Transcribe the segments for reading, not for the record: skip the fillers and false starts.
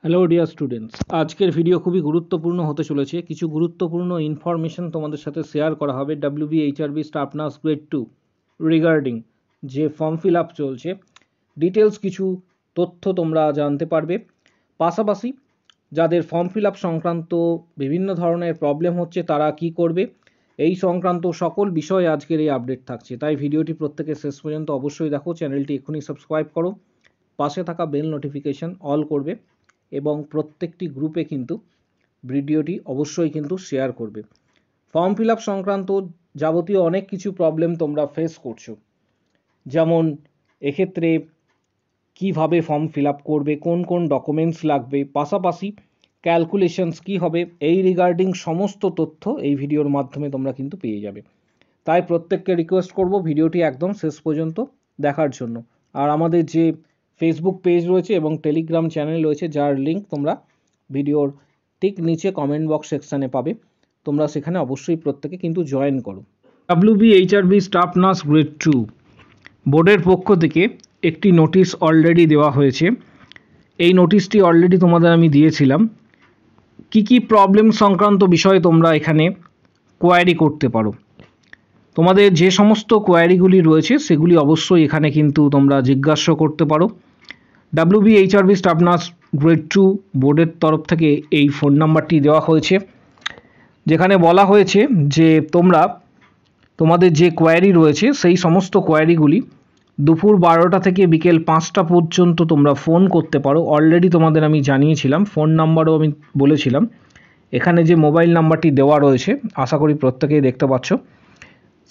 Hello dear students, আজকের video খুবই গুরুত্বপূর্ণ হতে চলেছে। কিছু গুরুত্বপূর্ণ ইনফরমেশন তোমাদের সাথে শেয়ার করা হবে WBHRB staff nurse grade 2 regarding যে ফর্ম ফিল আপ চলছে। ডিটেলস কিছু তথ্য তোমরা জানতে পারবে। পাশাপাশি যাদের ফর্ম ফিল আপ সংক্রান্ত বিভিন্ন ধরনের প্রবলেম হচ্ছে তারা কি করবে, এই সংক্রান্ত সকল বিষয়ে আজকের এই আপডেট থাকছে। তাই ভিডিওটি প্রত্যেকে শেষ পর্যন্ত অবশ্যই দেখো। চ্যানেলটি এক্ষুনি সাবস্ক্রাইব করো, পাশে থাকা বেল নোটিফিকেশন অল করবে এবং প্রত্যেকটি গ্রুপে কিন্তু ভিডিওটি অবশ্যই কিন্তু শেয়ার করবে। ফর্ম ফিল আপ সংক্রান্ত যাবতীয় অনেক কিছু প্রবলেম তোমরা ফেস করছো, যেমন এক্ষেত্রে কিভাবে ফর্ম ফিল আপ করবে, কোন কোন ডকুমেন্টস লাগবে, পাশাপাশি ক্যালকুলেশনস কী হবে, এই রিগার্ডিং সমস্ত তথ্য এই ভিডিওর মাধ্যমে তোমরা কিন্তু পেয়ে যাবে। তাই প্রত্যেককে রিকোয়েস্ট করব ভিডিওটি একদম শেষ পর্যন্ত দেখার জন্য। আর আমাদের যে ফেসবুক পেজ রয়েছে এবং টেলিগ্রাম চ্যানেল রয়েছে, যার লিঙ্ক তোমরা ভিডিওর ঠিক নিচে কমেন্ট বক্স সেকশানে পাবে, তোমরা সেখানে অবশ্যই প্রত্যেকে কিন্তু জয়েন করো। WBHRB স্টাফ নার্স গ্রেড 2 বোর্ডের পক্ষ থেকে একটি নোটিশ অলরেডি দেওয়া হয়েছে। এই নোটিশটি অলরেডি তোমাদের আমি দিয়েছিলাম। কি কি প্রবলেম সংক্রান্ত বিষয়ে তোমরা এখানে কোয়ারি করতে পারো, তোমাদের যে সমস্ত কোয়ারিগুলি রয়েছে সেগুলি অবশ্যই এখানে কিন্তু তোমরা জিজ্ঞাসা করতে পারো। WBHRB স্টাফ নার্স গ্রেড 2 বোর্ডের তরফ থেকে এই ফোন নাম্বারটি দেওয়া হয়েছে, যেখানে বলা হয়েছে যে তোমরা তোমাদের যে কোয়ারি রয়েছে সেই সমস্ত কোয়ারিগুলি দুপুর 12টা থেকে বিকেল 5টা পর্যন্ত তোমরা ফোন করতে পারো। অলরেডি তোমাদের আমি জানিয়েছিলাম, ফোন নাম্বারও আমি বলেছিলাম। এখানে যে মোবাইল নাম্বারটি দেওয়া রয়েছে আশা করি প্রত্যেকেই দেখতে পাচ্ছ,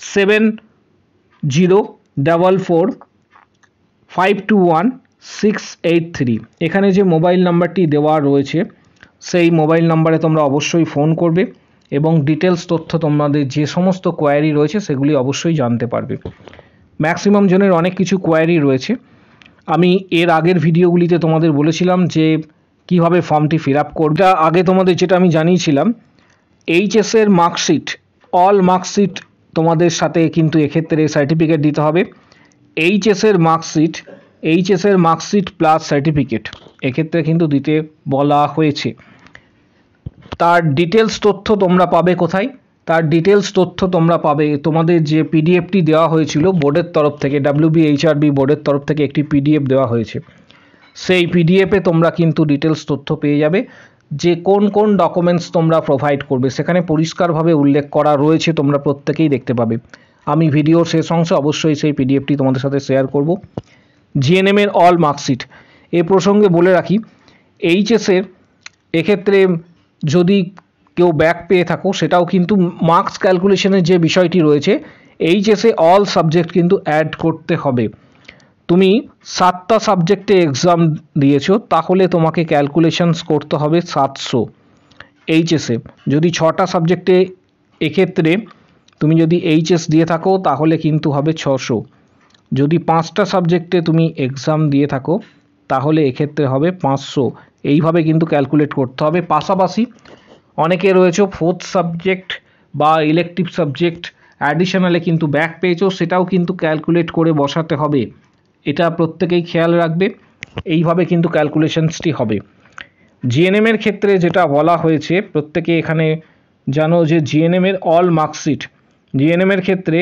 7044521683। এখানে যে মোবাইল নাম্বারটি দেওয়া রয়েছে সেই মোবাইল নাম্বারে তোমরা অবশ্যই ফোন করবে এবং ডিটেলস তথ্য তোমাদের যে সমস্ত কোয়ারি রয়েছে সেগুলি অবশ্যই জানতে পারবে। ম্যাক্সিমাম জনের অনেক কিছু কোয়ারি রয়েছে। আমি এর আগের ভিডিওগুলিতে তোমাদের বলেছিলাম যে কিভাবে ফর্মটি ফিল আপ করবে। আগে তোমাদের যেটা আমি জানিয়েছিলাম, এইচএসের মার্কশিট, অল মার্কশিট তোমাদের সাথে কিন্তু এক্ষেত্রে সার্টিফিকেট দিতে হবে। এইচএসের মার্কশিট প্লাস সার্টিফিকেট এক্ষেত্রে কিন্তু দিতে বলা হয়েছে। তার ডিটেলস তথ্য তোমরা পাবে কোথায়? তার ডিটেলস তথ্য তোমরা পাবে তোমাদের যে পিডিএফটি দেওয়া হয়েছিল বোর্ডের তরফ থেকে, WBHRB বোর্ডের তরফ থেকে একটি পিডিএফ দেওয়া হয়েছে। সেই পিডিএফে তোমরা কিন্তু ডিটেলস তথ্য পেয়ে যাবে যে কোন কোন ডকুমেন্টস তোমরা প্রোভাইড করবে। সেখানে পরিষ্কারভাবে উল্লেখ করা রয়েছে, তোমরা প্রত্যেকেই দেখতে পাবে। আমি ভিডিওর শেষ অংশে অবশ্যই সেই পিডিএফটি তোমাদের সাথে শেয়ার করব। জিএনএমের অল মার্কশিট, এ প্রসঙ্গে বলে রাখি, এইচএসের এক্ষেত্রে যদি কেউ ব্যাক পেয়ে থাকো সেটাও কিন্তু মার্কস ক্যালকুলেশনের যে বিষয়টি রয়েছে, এইচএসে অল সাবজেক্ট কিন্তু অ্যাড করতে হবে। তুমি 7টা সাবজেক্টে এক্সাম দিয়েছো তাহলে তোমাকে ক্যালকুলেশনস করতে হবে 700 এইচএসে। যদি 6টা সাবজেক্টে এক্ষেত্রে তুমি যদি এইচএস দিয়ে থাকো তাহলে কিন্তু হবে 600। যদি 5টা সাবজেক্টে তুমি এক্সাম দিয়ে থাকো তাহলে এক্ষেত্রে হবে 500। এইভাবে কিন্তু ক্যালকুলেট করতে হবে। পাশাপাশি অনেকে রয়েছে 4th সাবজেক্ট বা ইলেকটিভ সাবজেক্ট অ্যাডিশনালে কিন্তু ব্যাক পেয়েছো, সেটাও কিন্তু ক্যালকুলেট করে বসাতে হবে। এটা প্রত্যেকেই খেয়াল রাখবে, এইভাবে কিন্তু ক্যালকুলেশনসটি হবে। জিএনএমের ক্ষেত্রে যেটা বলা হয়েছে প্রত্যেকে এখানে জানো যে জিএনএমের অল মার্কশিট, জিএনএমের ক্ষেত্রে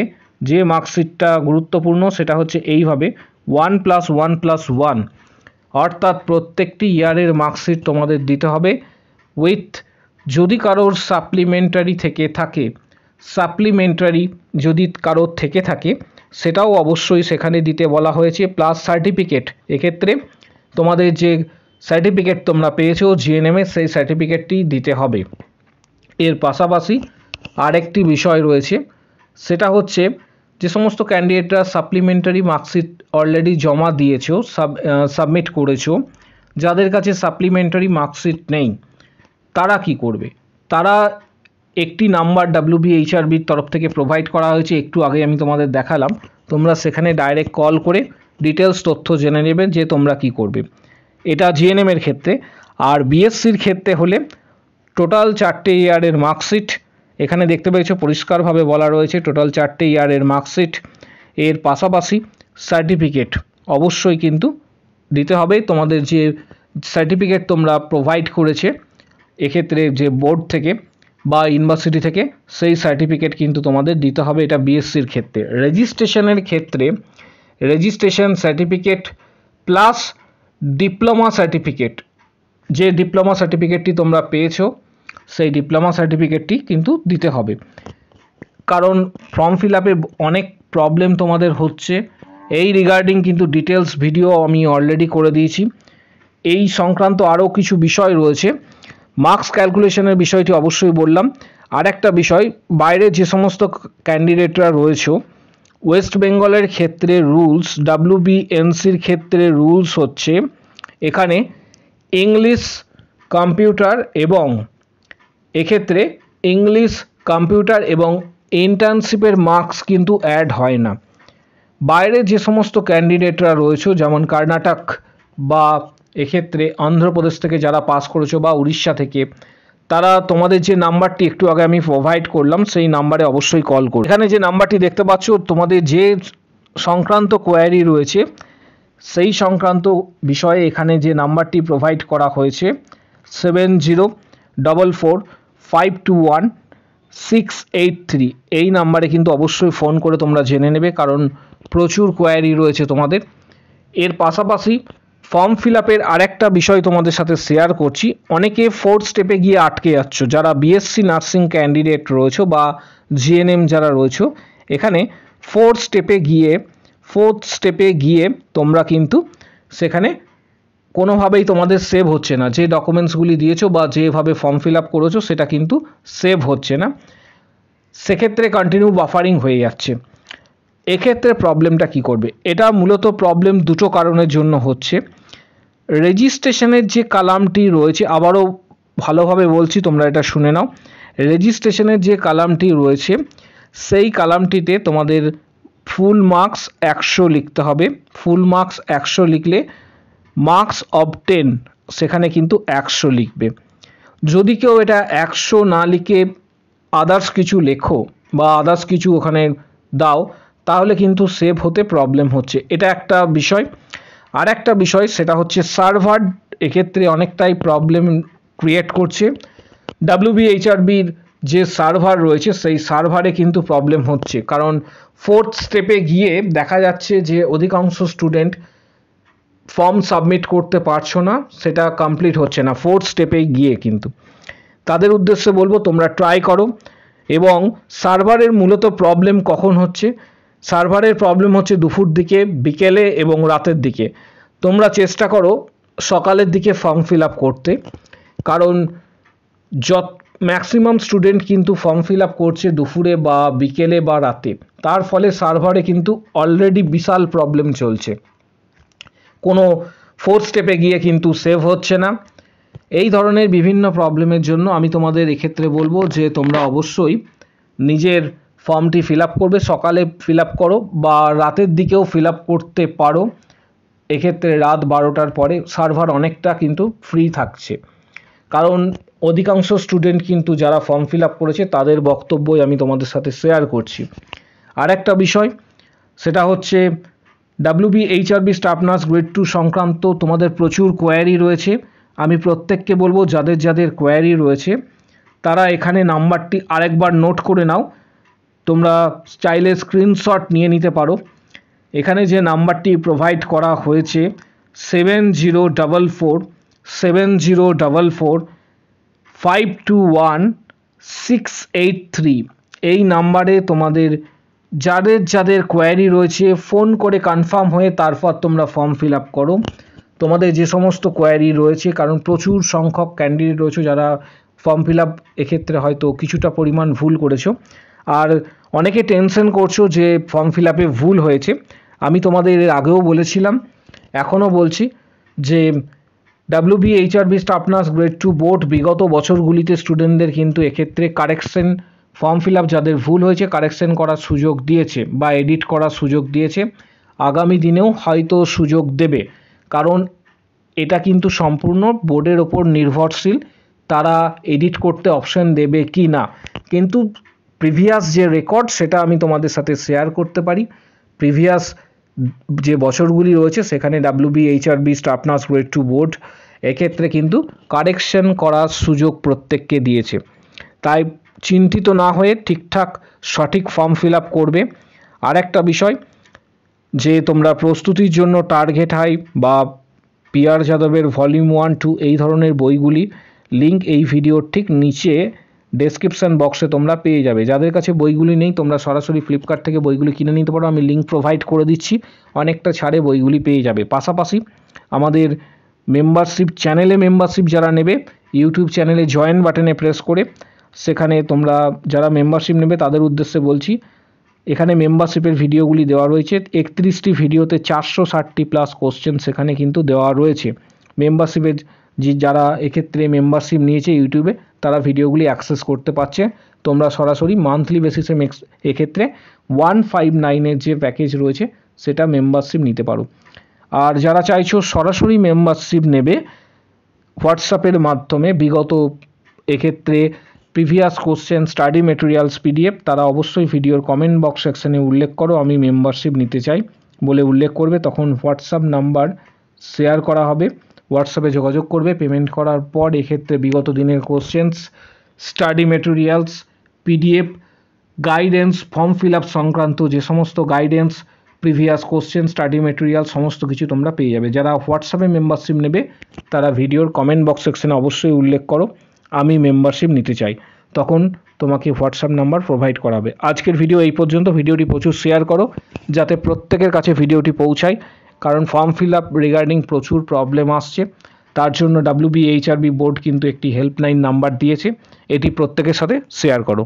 যে মার্কশিটটা গুরুত্বপূর্ণ সেটা হচ্ছে এইভাবে 1+1+1, অর্থাৎ প্রত্যেকটি ইয়ারের মার্কশিট তোমাদের দিতে হবে উইথ, যদি কারোর সাপ্লিমেন্টারি থেকে থাকে, সাপ্লিমেন্টারি যদি কারোর থেকে থাকে সেটাও অবশ্যই সেখানে দিতে বলা হয়েছে, প্লাস সার্টিফিকেট। এক্ষেত্রে তোমাদের যে সার্টিফিকেট তোমরা পেয়েছো জিএনএমে সেই সার্টিফিকেটটি দিতে হবে। এর পাশাপাশি আরেকটি বিষয় রয়েছে, সেটা হচ্ছে যে সমস্ত ক্যান্ডিডেটরা সাপ্লিমেন্টারি মার্কশিট অলরেডি জমা দিয়েছো, সাবমিট করেছো, যাদের কাছে সাপ্লিমেন্টারি মার্কশিট নেই তারা কি করবে? তারা একটি নাম্বার WBHRBর তরফ থেকে প্রোভাইড করা হয়েছে, একটু আগে আমি তোমাদের দেখালাম। তোমরা সেখানে ডাইরেক্ট কল করে ডিটেলস তথ্য জেনে নেবে যে তোমরা কি করবে। এটা জিএনএমের ক্ষেত্রে। আর বিএসসির ক্ষেত্রে হলে টোটাল 4টে ইয়ারের মার্কশিট, এখানে দেখতে পেয়েছো পরিষ্কারভাবে বলা রয়েছে টোটাল 4টে ইয়ারের মার্কশিট, এর পাশাপাশি সার্টিফিকেট অবশ্যই কিন্তু দিতে হবে। তোমাদের যে সার্টিফিকেট তোমরা প্রোভাইড করেছে এক্ষেত্রে যে বোর্ড থেকে বা ইউনিভার্সিটি থেকে, সেই সার্টিফিকেট কিন্তু তোমাদের দিতে হবে। এটা বিএসসির ক্ষেত্রে। রেজিস্ট্রেশনের ক্ষেত্রে registration certificate plus diploma certificate, যে ডিপ্লোমা সার্টিফিকেটটি তোমরা পেয়েছো সেই ডিপ্লোমা সার্টিফিকেটটি কিন্তু দিতে হবে। কারণ ফর্ম ফিল আপে অনেক প্রবলেম তোমাদের হচ্ছে, এই রিগার্ডিং কিন্তু ডিটেলস ভিডিও আমি অলরেডি করে দিয়েছি। এই সংক্রান্ত আরও কিছু বিষয় রয়েছে। মার্কস ক্যালকুলেশনের বিষয়টি অবশ্যই বললাম। আর একটা বিষয়, বাইরে যে সমস্ত ক্যান্ডিডেটরা রয়েছে, ওয়েস্ট বেঙ্গলের ক্ষেত্রে রুলস, WBNCর ক্ষেত্রে রুলস হচ্ছে এখানে ইংলিশ কম্পিউটার এবং এক্ষেত্রে ইংলিশ কম্পিউটার এবং ইন্টার্নশিপের মার্কস কিন্তু অ্যাড হয় না। বাইরে যে সমস্ত ক্যান্ডিডেটরা রয়েছে, যেমন কর্ণাটক বা এক্ষেত্রে অন্ধ্রপ্রদেশ থেকে যারা পাস করেছো বা উড়িষ্যা থেকে, তারা তোমাদের যে নাম্বারটি একটু আগে আমি প্রোভাইড করলাম সেই নাম্বারে অবশ্যই কল করো। এখানে যে নাম্বারটি দেখতে পাচ্ছ, তোমাদের যে সংক্রান্ত কোয়ারি রয়েছে সেই সংক্রান্ত বিষয়ে এখানে যে নাম্বারটি প্রোভাইড করা হয়েছে 7044521683, এই নাম্বারে কিন্তু অবশ্যই ফোন করে তোমরা জেনে নেবে, কারণ প্রচুর কোয়ারি রয়েছে তোমাদের। এর পাশাপাশি ফর্ম ফিল আপের আরেকটা বিষয় তোমাদের সাথে শেয়ার করছি। অনেকে 4th স্টেপে গিয়ে আটকে যাচ্ছ, যারা বিএসসি নার্সিং ক্যান্ডিডেট রয়েছে বা জিএনএম যারা রয়েছে, এখানে 4th স্টেপে গিয়ে তোমরা কিন্তু সেখানে কোনোভাবেই তোমাদের সেভ হচ্ছে না। যে ডকুমেন্টসগুলি দিয়েছো বা যেভাবে ফর্ম ফিল আপ করেছো সেটা কিন্তু সেভ হচ্ছে না, সেক্ষেত্রে কন্টিনিউ বাফারিং হয়ে যাচ্ছে। এক্ষেত্রে প্রবলেমটা কি করবে? এটা মূলত প্রবলেম দুটো কারণের জন্য হচ্ছে। রেজিস্ট্রেশনের যে কলামটি রয়েছে, আবারও ভালোভাবে বলছি, তোমরা এটা শুনে নাও। রেজিস্ট্রেশনের যে কলামটি রয়েছে সেই কলামটিতে তোমাদের ফুল মার্কস 100 লিখতে হবে। ফুল মার্কস 100 লিখলে মার্কস অফ 10 সেখানে কিন্তু 100 লিখবে। যদি কেউ এটা 100 না লিখে আদার্স কিছু লেখো বা আদার্স কিছু ওখানে দাও, তাহলে কিন্তু সেভ হতে প্রবলেম হচ্ছে। এটা একটা বিষয়। আর একটা বিষয়, সেটা হচ্ছে সার্ভার এক্ষেত্রে অনেকটাই প্রবলেম ক্রিয়েট করছে। WBHRBর যে সার্ভার রয়েছে সেই সার্ভারে কিন্তু প্রবলেম হচ্ছে, কারণ 4th স্টেপে গিয়ে দেখা যাচ্ছে যে অধিকাংশ স্টুডেন্ট ফর্ম সাবমিট করতে পারছো না, সেটা কমপ্লিট হচ্ছে না 4th স্টেপে গিয়ে। কিন্তু তাদের উদ্দেশ্যে বলবো তোমরা ট্রাই করো। এবং সার্ভারের মূলত প্রবলেম কখন হচ্ছে? সার্ভারের প্রবলেম হচ্ছে দুপুর দিকে, বিকেলে এবং রাতের দিকে। তোমরা চেষ্টা করো সকালের দিকে ফর্ম ফিল আপ করতে, কারণ ম্যাক্সিমাম স্টুডেন্ট কিন্তু ফর্ম ফিল আপ করছে দুপুরে বা বিকেলে বা রাতে। তার ফলে সার্ভারে কিন্তু অলরেডি বিশাল প্রবলেম চলছে, কোনো 4th স্টেপে গিয়ে কিন্তু সেভ হচ্ছে না। এই ধরনের বিভিন্ন প্রবলেমের জন্য আমি তোমাদের এক্ষেত্রে বলবো যে তোমরা অবশ্যই নিজের ফর্মটি ফিল আপ করবে, সকালে ফিল আপ করো বা রাতের দিকেও ফিল আপ করতে পারো। এক্ষেত্রে রাত 12টার পরে সার্ভার অনেকটা কিন্তু ফ্রি থাকছে, কারণ অধিকাংশ স্টুডেন্ট কিন্তু যারা ফর্ম ফিল আপ করেছে তাদের বক্তব্যই আমি তোমাদের সাথে শেয়ার করছি। আর একটা বিষয়, সেটা হচ্ছে WBHRB স্টাফ নার্স গ্রেড 2 সংক্রান্ত তোমাদের প্রচুর কোয়ারি রয়েছে। আমি প্রত্যেককে বলবো যাদের যাদের কোয়ারি রয়েছে তারা এখানে নাম্বারটি আরেকবার নোট করে নাও। তোমরা চাইলে স্ক্রিনশট নিয়ে নিতে পারো। এখানে যে নাম্বারটি প্রোভাইড করা হয়েছে 7044521683, এই নাম্বারে তোমাদের যাদের যাদের কোয়ারি রয়েছে ফোন করে কনফার্ম হয়ে তারপর তোমরা ফর্ম ফিল আপ করো তোমাদের যে সমস্ত কোয়ারি রয়েছে, কারণ প্রচুর সংখ্যক ক্যান্ডিডেট রয়েছে যারা ফর্ম ফিল আপ এক্ষেত্রে হয়তো কিছুটা পরিমাণ ভুল করেছো। আর অনেকে টেনশন করছো যে ফর্ম ফিল আপে ভুল হয়েছে। আমি তোমাদের এর আগেও বলেছিলাম, এখনও বলছি যে WBHRB staff nurse grade 2 board বিগত বছরগুলিতে স্টুডেন্টদের কিন্তু এক্ষেত্রে কারেকশন, ফর্ম ফিল আপ যাদের ভুল হয়েছে কারেকশন করার সুযোগ দিয়েছে বা এডিট করার সুযোগ দিয়েছে। আগামী দিনেও হয়তো সুযোগ দেবে, কারণ এটা কিন্তু সম্পূর্ণ বোর্ডের ওপর নির্ভরশীল, তারা এডিট করতে অপশন দেবে কি না। কিন্তু প্রিভিয়াস যে রেকর্ড সেটা আমি তোমাদের সাথে শেয়ার করতে পারি। প্রিভিয়াস যে বছরগুলি রয়েছে সেখানে WBHRB staff nurse grade 2 board এক্ষেত্রে কিন্তু কারেকশন করার সুযোগ প্রত্যেককে দিয়েছে। তাই চিন্তিত না হয়ে ঠিকঠাক সঠিক ফর্ম ফিল আপ করবে। আর একটা বিষয়, যে তোমরা প্রস্তুতির জন্য টার্গেট হাই বা পিআর যাদবের ভলিউম 1-2 এই ধরনের বইগুলি লিঙ্ক এই ভিডিওর ঠিক নিচে ডেসক্রিপশন বক্সে তোমরা পেয়ে যাবে। যাদের কাছে বইগুলি নেই তোমরা সরাসরি ফ্লিপকার্ট থেকে বইগুলি কিনে নিতে পারো, আমি লিঙ্ক প্রোভাইড করে দিচ্ছি, অনেকটা ছাড়ে বইগুলি পেয়ে যাবে। পাশাপাশি আমাদের মেম্বারশিপ চ্যানেলে মেম্বারশিপ যারা নেবে ইউটিউব চ্যানেলে জয়েন বাটনে প্রেস করে সেখানে তোমরা যারা মেম্বারশিপ নেবে তাদের উদ্দেশ্যে বলছি, এখানে মেম্বারশিপের ভিডিওগুলি দেওয়া রয়েছে, 31টি ভিডিওতে 460টি প্লাস কোশ্চেন সেখানে কিন্তু দেওয়া রয়েছে। মেম্বারশিপের যারা এক্ষেত্রে মেম্বারশিপ নিয়েছে ইউটিউবে তারা ভিডিওগুলি অ্যাক্সেস করতে পারছে। তোমরা সরাসরি মান্থলি বেসিসে এক্ষেত্রে 159-এর যে প্যাকেজ রয়েছে সেটা মেম্বারশিপ নিতে পারো। আর যারা চাইছো সরাসরি মেম্বারশিপ নেবে হোয়াটসঅ্যাপের মাধ্যমে বিগত এক্ষেত্রে previous question study materials PDF, তারা অবশ্যই ভিডিওর কমেন্ট বক্স সেকশনে উল্লেখ করো আমি মেম্বারশিপ নিতে চাই বলে উল্লেখ করবে, তখন হোয়াটসঅ্যাপ নাম্বার শেয়ার করা হবে, হোয়াটসঅ্যাপে যোগাযোগ করবে। পেমেন্ট করার পর এক্ষেত্রে বিগত দিনের questions, study materials, PDF, guidance, form fill up সংক্রান্ত যে সমস্ত guidance, previous question, study material সমস্ত কিছু তোমরা পেয়ে যাবে। যারা হোয়াটসঅ্যাপে মেম্বারশিপ নেবে তারা ভিডিওর কমেন্ট বক্স সেকশনে অবশ্যই উল্লেখ করো আমি মেম্বারশিপ নিতে চাই, তখন তোমাকে হোয়াটসঅ্যাপ নাম্বার প্রোভাইড করা হবে। আজকের ভিডিও এই পর্যন্ত। ভিডিওটি প্রচুর শেয়ার করো যাতে প্রত্যেকের কাছে ভিডিওটি পৌঁছায়, কারণ ফর্ম ফিল আপ রিগার্ডিং প্রচুর প্রবলেম আসছে, তার জন্য WBHRB বোর্ড কিন্তু একটি হেল্পলাইন নাম্বার দিয়েছে, এটি প্রত্যেকের সাথে শেয়ার করো।